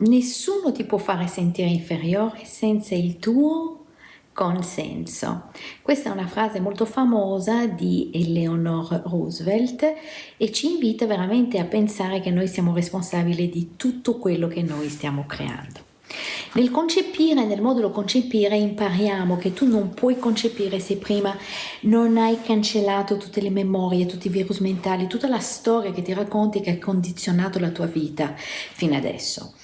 Nessuno ti può fare sentire inferiore senza il tuo consenso. Questa è una frase molto famosa di Eleanor Roosevelt e ci invita veramente a pensare che noi siamo responsabili di tutto quello che noi stiamo creando. Nel concepire, nel modulo concepire, impariamo che tu non puoi concepire se prima non hai cancellato tutte le memorie, tutti i virus mentali, tutta la storia che ti racconti che ha condizionato la tua vita fino adesso.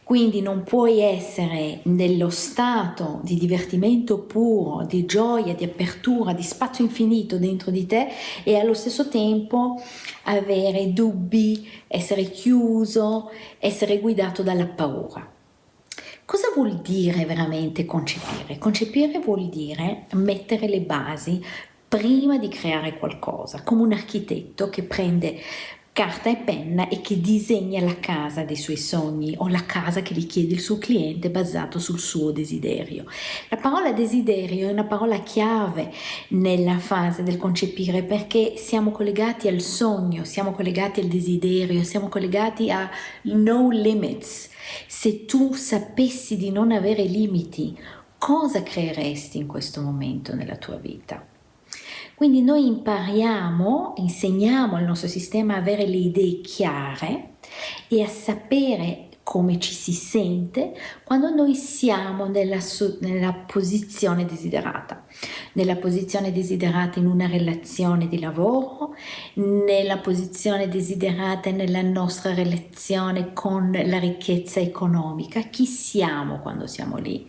Quindi non puoi essere nello stato di divertimento puro, di gioia, di apertura, di spazio infinito dentro di te e allo stesso tempo avere dubbi, essere chiuso, essere guidato dalla paura. Cosa vuol dire veramente concepire? Concepire vuol dire mettere le basi prima di creare qualcosa, come un architetto che prende carta e penna e che disegna la casa dei suoi sogni o la casa che gli chiede il suo cliente basato sul suo desiderio. La parola desiderio è una parola chiave nella fase del concepire perché siamo collegati al sogno, siamo collegati al desiderio, siamo collegati a no limits. Se tu sapessi di non avere limiti, cosa creeresti in questo momento nella tua vita? Quindi noi insegniamo al nostro sistema a avere le idee chiare e a sapere come ci si sente quando noi siamo nella posizione desiderata in una relazione di lavoro, nella posizione desiderata nella nostra relazione con la ricchezza economica. Chi siamo quando siamo lì?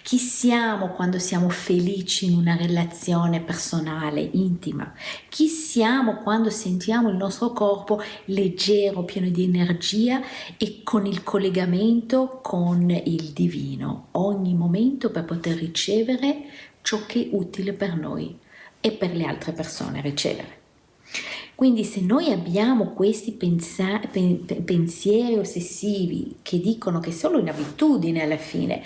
Chi siamo quando siamo felici in una relazione personale, intima? Chi siamo quando sentiamo il nostro corpo leggero, pieno di energia e con il collegamento con il divino, ogni momento per poter ricevere ciò che è utile per noi e per le altre persone ricevere. Quindi se noi abbiamo questi pensieri ossessivi che dicono che è solo un'abitudine alla fine,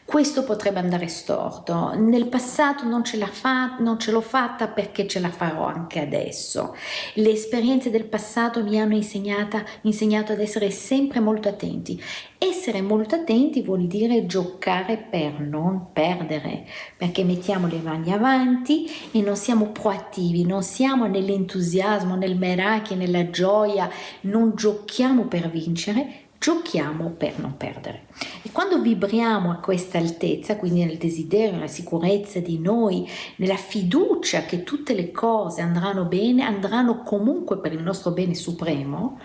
questo potrebbe andare storto. Nel passato non ce l'ho fatta perché ce la farò anche adesso. Le esperienze del passato mi hanno insegnato ad essere sempre molto attenti. Essere molto attenti vuol dire giocare per non perdere, perché mettiamo le mani avanti e non siamo proattivi, non siamo nell'entusiasmo, nel meraki, nella gioia, non giochiamo per vincere, giochiamo per non perdere. E quando vibriamo a questa altezza, quindi nel desiderio, nella sicurezza di noi, nella fiducia che tutte le cose andranno bene, andranno comunque per il nostro bene supremo,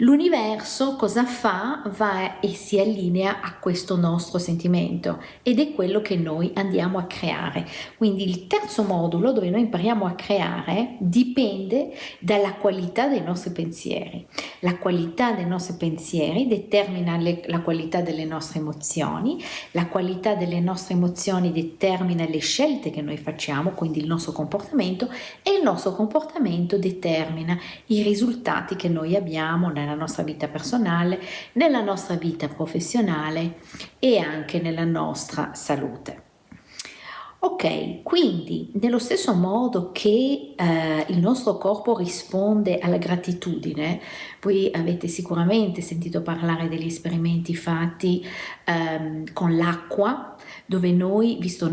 l'universo cosa fa? Va e si allinea a questo nostro sentimento ed è quello che noi andiamo a creare. Quindi il terzo modulo dove noi impariamo a creare dipende dalla qualità dei nostri pensieri. La qualità dei nostri pensieri determina la qualità delle nostre emozioni, la qualità delle nostre emozioni determina le scelte che noi facciamo, quindi il nostro comportamento, e il nostro comportamento determina i risultati che noi abbiamo nella nostra vita personale, nella nostra vita professionale e anche nella nostra salute. Ok, quindi nello stesso modo che il nostro corpo risponde alla gratitudine, voi avete sicuramente sentito parlare degli esperimenti fatti con l'acqua, dove noi, visto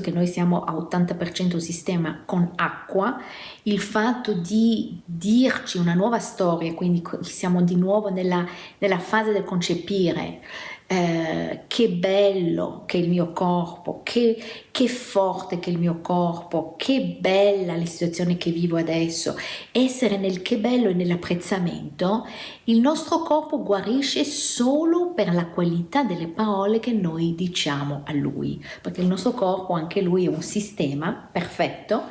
che noi siamo a 80% sistema con acqua, il fatto di dirci una nuova storia, quindi siamo di nuovo nella fase del concepire, che bello che il mio corpo, che forte che il mio corpo, che bella la situazione che vivo adesso, essere nel che bello e nell'apprezzamento, il nostro corpo guarisce solo per la qualità delle parole che noi diciamo a lui, perché il nostro corpo, anche lui, è un sistema perfetto,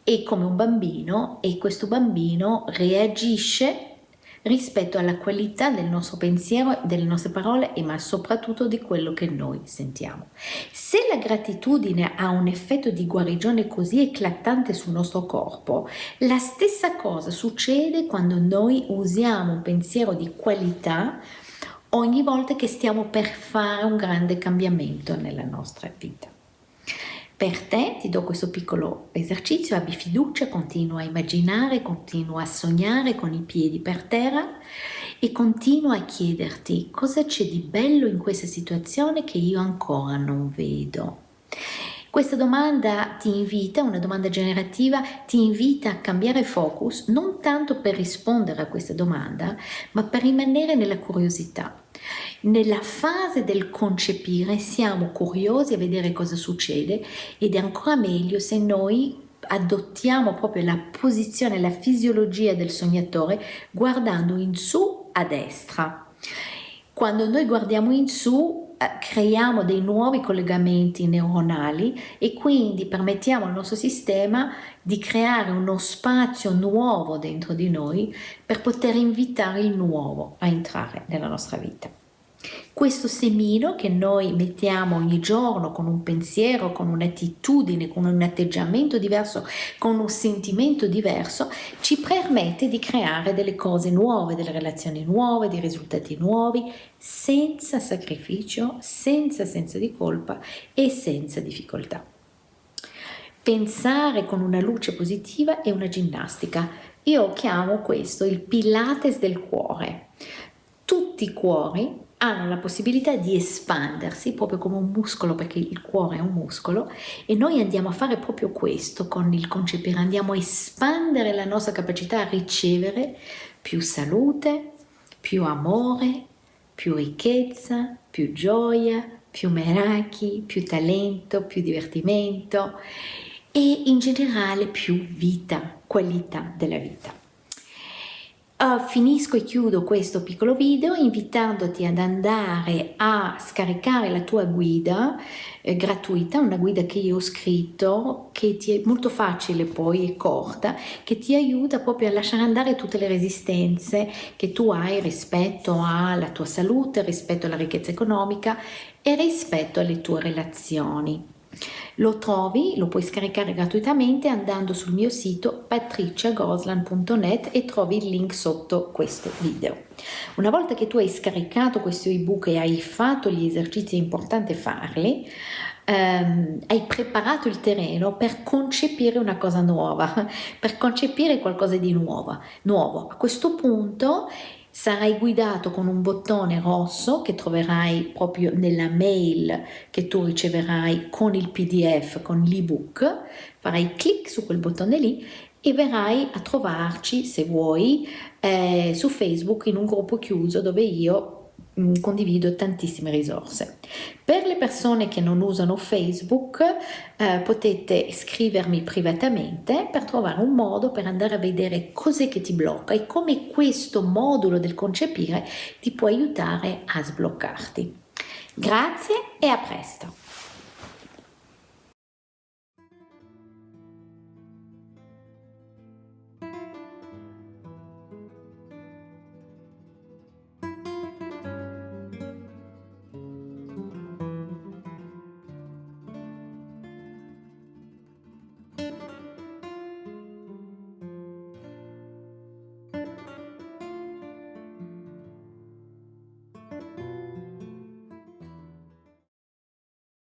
è come un bambino e questo bambino reagisce rispetto alla qualità del nostro pensiero, delle nostre parole ma soprattutto di quello che noi sentiamo. Se la gratitudine ha un effetto di guarigione così eclatante sul nostro corpo, la stessa cosa succede quando noi usiamo un pensiero di qualità ogni volta che stiamo per fare un grande cambiamento nella nostra vita. Per te ti do questo piccolo esercizio, abbi fiducia, continua a immaginare, continua a sognare con i piedi per terra e continua a chiederti cosa c'è di bello in questa situazione che io ancora non vedo. Questa domanda ti invita, una domanda generativa, ti invita a cambiare focus, non tanto per rispondere a questa domanda, ma per rimanere nella curiosità. Nella fase del concepire siamo curiosi a vedere cosa succede ed è ancora meglio se noi adottiamo proprio la posizione, la fisiologia del sognatore guardando in su a destra. Quando noi guardiamo in su creiamo dei nuovi collegamenti neuronali e quindi permettiamo al nostro sistema di creare uno spazio nuovo dentro di noi per poter invitare il nuovo a entrare nella nostra vita. Questo semino che noi mettiamo ogni giorno con un pensiero, con un'attitudine, con un atteggiamento diverso, con un sentimento diverso, ci permette di creare delle cose nuove, delle relazioni nuove, dei risultati nuovi, senza sacrificio, senza senso di colpa e senza difficoltà. Pensare con una luce positiva è una ginnastica. Io chiamo questo il Pilates del cuore. Tutti i cuori hanno la possibilità di espandersi proprio come un muscolo, perché il cuore è un muscolo, e noi andiamo a fare proprio questo con il concepire, andiamo a espandere la nostra capacità a ricevere più salute, più amore, più ricchezza, più gioia, più merachi, più talento, più divertimento e in generale più vita, qualità della vita. Finisco e chiudo questo piccolo video invitandoti ad andare a scaricare la tua guida gratuita, una guida che io ho scritto, che ti è molto facile poi e corta, che ti aiuta proprio a lasciare andare tutte le resistenze che tu hai rispetto alla tua salute, rispetto alla ricchezza economica e rispetto alle tue relazioni. Lo trovi, lo puoi scaricare gratuitamente andando sul mio sito patriciagoslan.net e trovi il link sotto questo video. Una volta che tu hai scaricato questo ebook e hai fatto gli esercizi, è importante farli, hai preparato il terreno per concepire una cosa nuova, per concepire qualcosa di nuovo. A questo punto sarai guidato con un bottone rosso che troverai proprio nella mail che tu riceverai con il PDF, con l'ebook. Farai clic su quel bottone lì e verrai a trovarci, se vuoi, su Facebook in un gruppo chiuso dove io condivido tantissime risorse. Per le persone che non usano Facebook potete scrivermi privatamente per trovare un modo per andare a vedere cos'è che ti blocca e come questo modulo del concepire ti può aiutare a sbloccarti. Grazie e a presto!